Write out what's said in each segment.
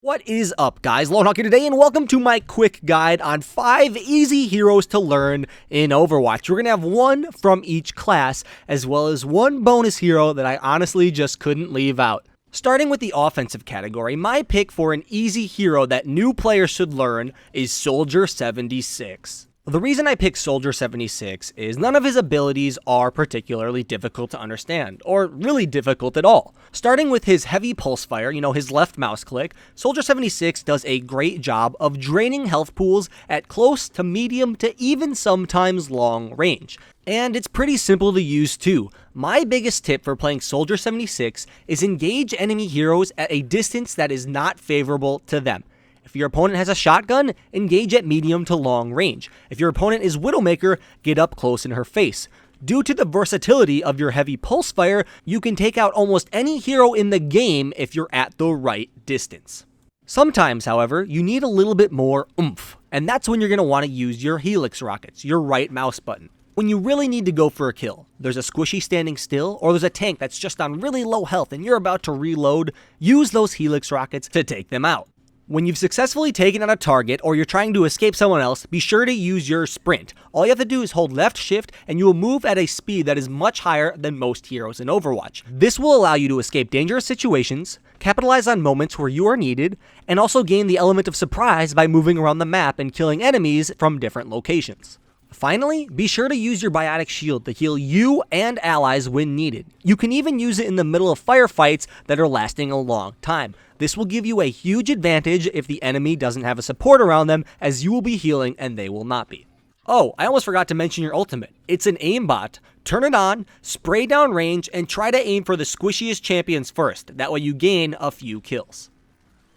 What is up, guys? Lone Hockey today, and welcome to my quick guide on 5 easy heroes to learn in Overwatch. We're going to have one from each class, as well as one bonus hero that I honestly just couldn't leave out. Starting with the offensive category, my pick for an easy hero that new players should learn is Soldier 76. The reason I picked Soldier 76 is none of his abilities are particularly difficult to understand, or really difficult at all. Starting with his heavy pulse fire, his left mouse click, Soldier 76 does a great job of draining health pools at close to medium to even sometimes long range. And it's pretty simple to use too. My biggest tip for playing Soldier 76 is engage enemy heroes at a distance that is not favorable to them. If your opponent has a shotgun, engage at medium to long range. If your opponent is Widowmaker, get up close in her face. Due to the versatility of your heavy pulse fire, you can take out almost any hero in the game if you're at the right distance. Sometimes, however, you need a little bit more oomph, and that's when you're going to want to use your Helix rockets, your right mouse button. When you really need to go for a kill, there's a squishy standing still, or there's a tank that's just on really low health and you're about to reload, use those Helix rockets to take them out. When you've successfully taken out a target or you're trying to escape someone else, be sure to use your sprint. All you have to do is hold left shift and you will move at a speed that is much higher than most heroes in Overwatch. This will allow you to escape dangerous situations, capitalize on moments where you are needed, and also gain the element of surprise by moving around the map and killing enemies from different locations. Finally, be sure to use your biotic shield to heal you and allies when needed. You can even use it in the middle of firefights that are lasting a long time. This will give you a huge advantage if the enemy doesn't have a support around them, as you will be healing and they will not be. Oh, I almost forgot to mention your ultimate. It's an aimbot. Turn it on, spray down range, and try to aim for the squishiest champions first. That way you gain a few kills.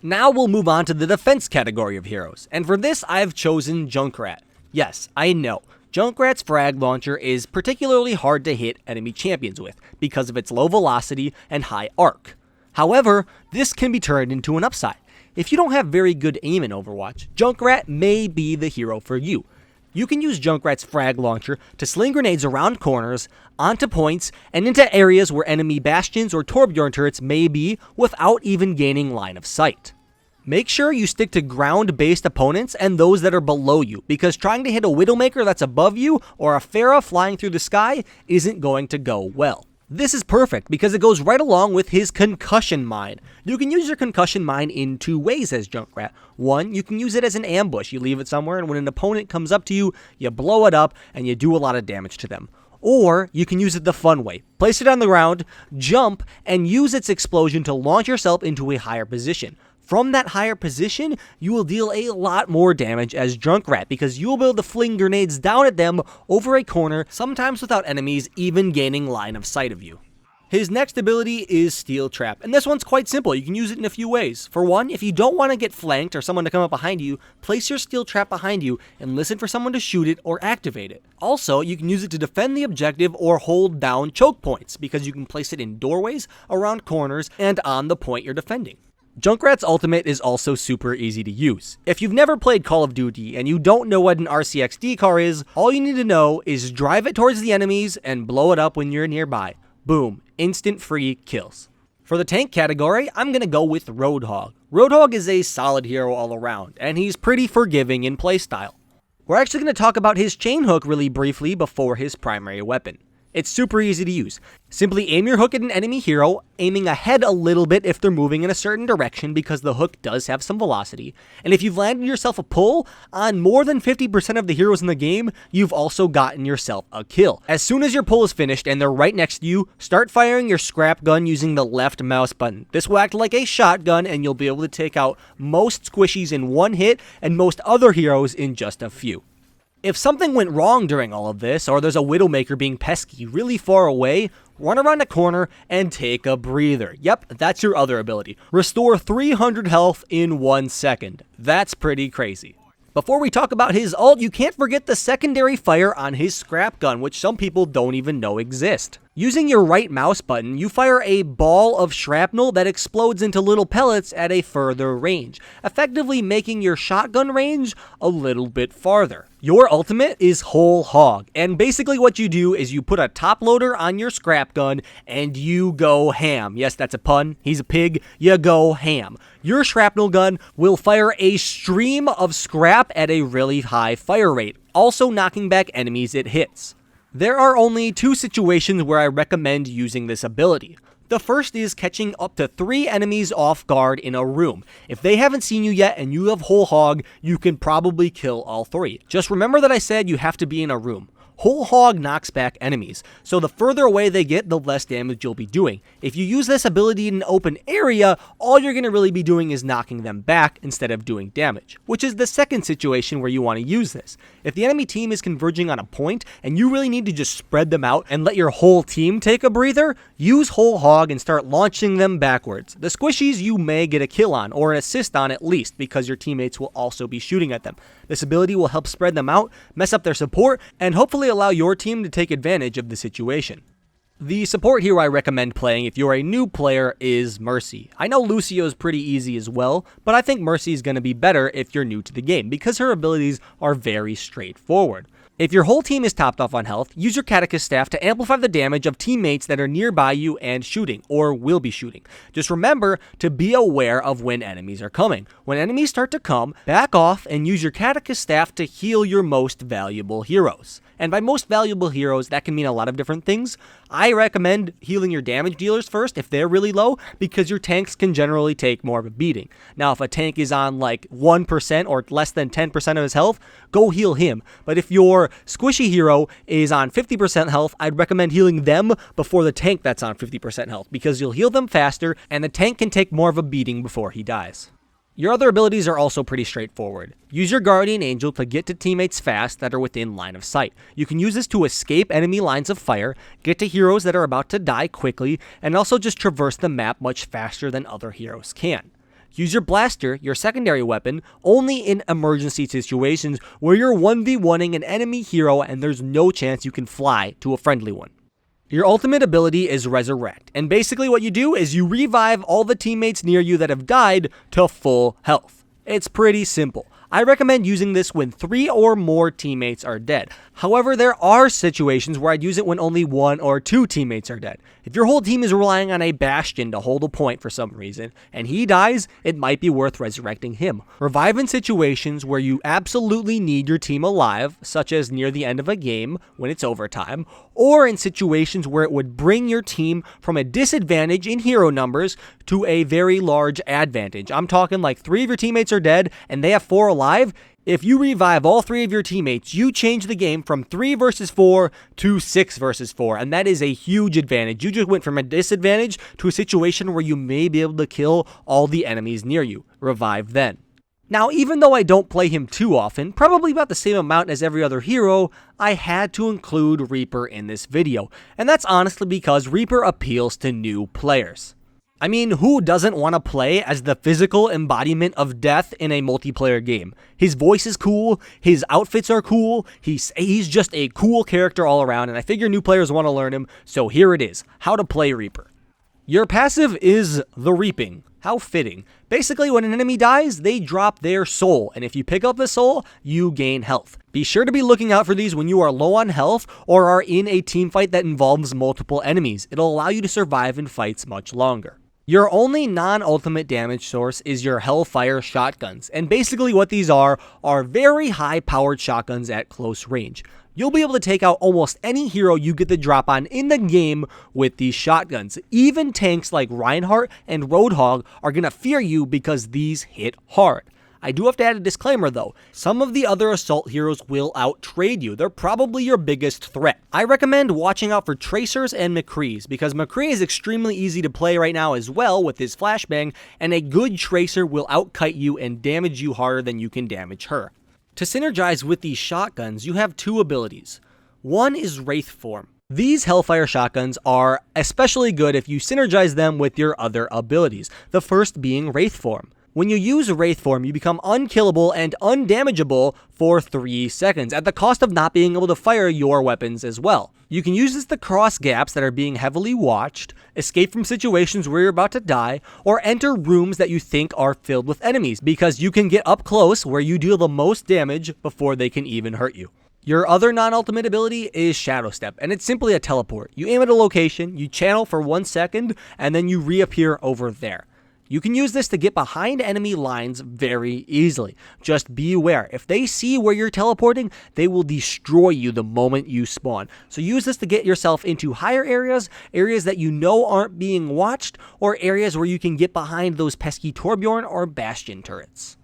Now we'll move on to the defense category of heroes, and for this I've chosen Junkrat. Yes, I know. Junkrat's frag launcher is particularly hard to hit enemy champions with because of its low velocity and high arc. However, this can be turned into an upside. If you don't have very good aim in Overwatch, Junkrat may be the hero for you. You can use Junkrat's frag launcher to sling grenades around corners, onto points, and into areas where enemy bastions or Torbjorn turrets may be without even gaining line of sight. Make sure you stick to ground-based opponents and those that are below you, because trying to hit a Widowmaker that's above you or a Pharah flying through the sky isn't going to go well. This is perfect because it goes right along with his concussion mine. You can use your concussion mine in 2 ways as Junkrat. One, you can use it as an ambush. You leave it somewhere, and when an opponent comes up to you, you blow it up and you do a lot of damage to them. Or you can use it the fun way. Place it on the ground, jump, and use its explosion to launch yourself into a higher position. From that higher position, you will deal a lot more damage as Junkrat because you will be able to fling grenades down at them over a corner, sometimes without enemies even gaining line of sight of you. His next ability is Steel Trap, and this one's quite simple. You can use it in a few ways. For one, if you don't want to get flanked or someone to come up behind you, place your Steel Trap behind you and listen for someone to shoot it or activate it. Also, you can use it to defend the objective or hold down choke points because you can place it in doorways, around corners, and on the point you're defending. Junkrat's ultimate is also super easy to use. If you've never played Call of Duty and you don't know what an RCX decar is, all you need to know is drive it towards the enemies and blow it up when you're nearby. Boom, instant free kills. For the tank category, I'm going to go with Roadhog. Roadhog is a solid hero all around, and he's pretty forgiving in playstyle. We're actually going to talk about his chain hook really briefly before his primary weapon. It's super easy to use. Simply aim your hook at an enemy hero, aiming ahead a little bit if they're moving in a certain direction because the hook does have some velocity. And if you've landed yourself a pull on more than 50% of the heroes in the game, you've also gotten yourself a kill. As soon as your pull is finished and they're right next to you, start firing your scrap gun using the left mouse button. This will act like a shotgun and you'll be able to take out most squishies in one hit and most other heroes in just a few. If something went wrong during all of this, or there's a Widowmaker being pesky really far away, run around a corner and take a breather. Yep, that's your other ability. Restore 300 health in 1 second. That's pretty crazy. Before we talk about his ult, you can't forget the secondary fire on his scrap gun, which some people don't even know exist. Using your right mouse button, you fire a ball of shrapnel that explodes into little pellets at a further range, effectively making your shotgun range a little bit farther. Your ultimate is Whole Hog, and basically what you do is you put a top loader on your scrap gun and you go ham. Yes, that's a pun. He's a pig. You go ham. Your shrapnel gun will fire a stream of scrap at a really high fire rate, also knocking back enemies it hits. There are only 2 situations where I recommend using this ability. The first is catching up to 3 enemies off guard in a room. If they haven't seen you yet and you have Whole Hog, you can probably kill all 3. Just remember that I said you have to be in a room. Whole Hog knocks back enemies, so the further away they get, the less damage you'll be doing. If you use this ability in an open area, all you're going to really be doing is knocking them back instead of doing damage, which is the second situation where you want to use this. If the enemy team is converging on a point and you really need to just spread them out and let your whole team take a breather, use Whole Hog and start launching them backwards. The squishies you may get a kill on, or an assist on at least, because your teammates will also be shooting at them. This ability will help spread them out, mess up their support, and hopefully allow your team to take advantage of the situation. The support hero I recommend playing if you're a new player is Mercy. I know Lucio is pretty easy as well, but I think Mercy is going to be better if you're new to the game because her abilities are very straightforward. If your whole team is topped off on health, use your Catechist Staff to amplify the damage of teammates that are nearby you and shooting, or will be shooting. Just remember to be aware of when enemies are coming. When enemies start to come, back off and use your Catechist Staff to heal your most valuable heroes. And by most valuable heroes, that can mean a lot of different things. I recommend healing your damage dealers first if they're really low, because your tanks can generally take more of a beating. Now, if a tank is on like 1% or less than 10% of his health, go heal him. But if your squishy hero is on 50% health, I'd recommend healing them before the tank that's on 50% health, because you'll heal them faster and the tank can take more of a beating before he dies. Your other abilities are also pretty straightforward. Use your Guardian Angel to get to teammates fast that are within line of sight. You can use this to escape enemy lines of fire, get to heroes that are about to die quickly, and also just traverse the map much faster than other heroes can. Use your blaster, your secondary weapon, only in emergency situations where you're 1v1ing an enemy hero and there's no chance you can fly to a friendly one. Your ultimate ability is Resurrect, and basically what you do is you revive all the teammates near you that have died to full health. It's pretty simple. I recommend using this when 3 or more teammates are dead. However, there are situations where I'd use it when only 1 or 2 teammates are dead. If your whole team is relying on a Bastion to hold a point for some reason, and he dies, it might be worth resurrecting him. Revive in situations where you absolutely need your team alive, such as near the end of a game when it's overtime, or in situations where it would bring your team from a disadvantage in hero numbers to a very large advantage. I'm talking like 3 of your teammates are dead and they have 4 alive. If you revive all 3 of your teammates, you change the game from 3 versus 4 to 6 versus 4, and that is a huge advantage. You just went from a disadvantage to a situation where you may be able to kill all the enemies near you. Revive then. Now, even though I don't play him too often, probably about the same amount as every other hero, I had to include Reaper in this video, and that's honestly because Reaper appeals to new players. I mean, who doesn't want to play as the physical embodiment of death in a multiplayer game? His voice is cool, his outfits are cool, he's just a cool character all around, and I figure new players want to learn him, so here it is, how to play Reaper. Your passive is the Reaping. How fitting. Basically, when an enemy dies, they drop their soul, and if you pick up the soul, you gain health. Be sure to be looking out for these when you are low on health or are in a team fight that involves multiple enemies. It'll allow you to survive in fights much longer. Your only non-ultimate damage source is your Hellfire shotguns, and basically what these are very high-powered shotguns at close range. You'll be able to take out almost any hero you get the drop on in the game with these shotguns. Even tanks like Reinhardt and Roadhog are going to fear you because these hit hard. I do have to add a disclaimer though. Some of the other assault heroes will outtrade you. They're probably your biggest threat. I recommend watching out for Tracers and McCrees because McCree is extremely easy to play right now as well with his flashbang, and a good Tracer will outkite you and damage you harder than you can damage her. To synergize with these shotguns, you have 2 abilities. One is Wraith form. These Hellfire shotguns are especially good if you synergize them with your other abilities, the first being Wraith form. When you use Wraith form, you become unkillable and undamageable for 3 seconds, at the cost of not being able to fire your weapons as well. You can use this to cross gaps that are being heavily watched, escape from situations where you're about to die, or enter rooms that you think are filled with enemies, because you can get up close where you deal the most damage before they can even hurt you. Your other non-ultimate ability is Shadow Step, and it's simply a teleport. You aim at a location, you channel for 1 second, and then you reappear over there. You can use this to get behind enemy lines very easily. Just be aware, if they see where you're teleporting, they will destroy you the moment you spawn. So use this to get yourself into higher areas, areas that you know aren't being watched, or areas where you can get behind those pesky Torbjorn or Bastion turrets.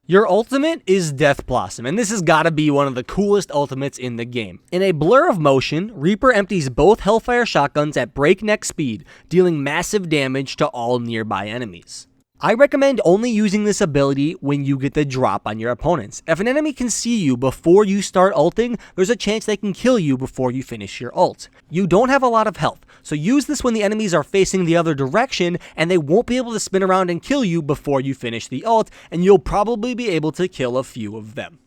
Your ultimate is Death Blossom, and this has got to be one of the coolest ultimates in the game. In a blur of motion, Reaper empties both Hellfire shotguns at breakneck speed, dealing massive damage to all nearby enemies. I recommend only using this ability when you get the drop on your opponents. If an enemy can see you before you start ulting, there's a chance they can kill you before you finish your ult. You don't have a lot of health, so use this when the enemies are facing the other direction and they won't be able to spin around and kill you before you finish the ult, and you'll probably be able to kill a few of them.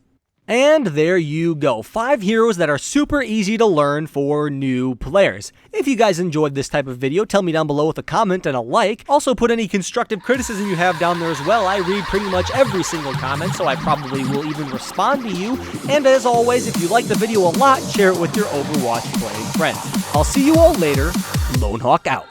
And there you go, 5 heroes that are super easy to learn for new players. If you guys enjoyed this type of video, tell me down below with a comment and a like. Also put any constructive criticism you have down there as well. I read pretty much every single comment, so I probably will even respond to you. And as always, if you like the video a lot, share it with your Overwatch playing friends. I'll see you all later. Lone Hawk out.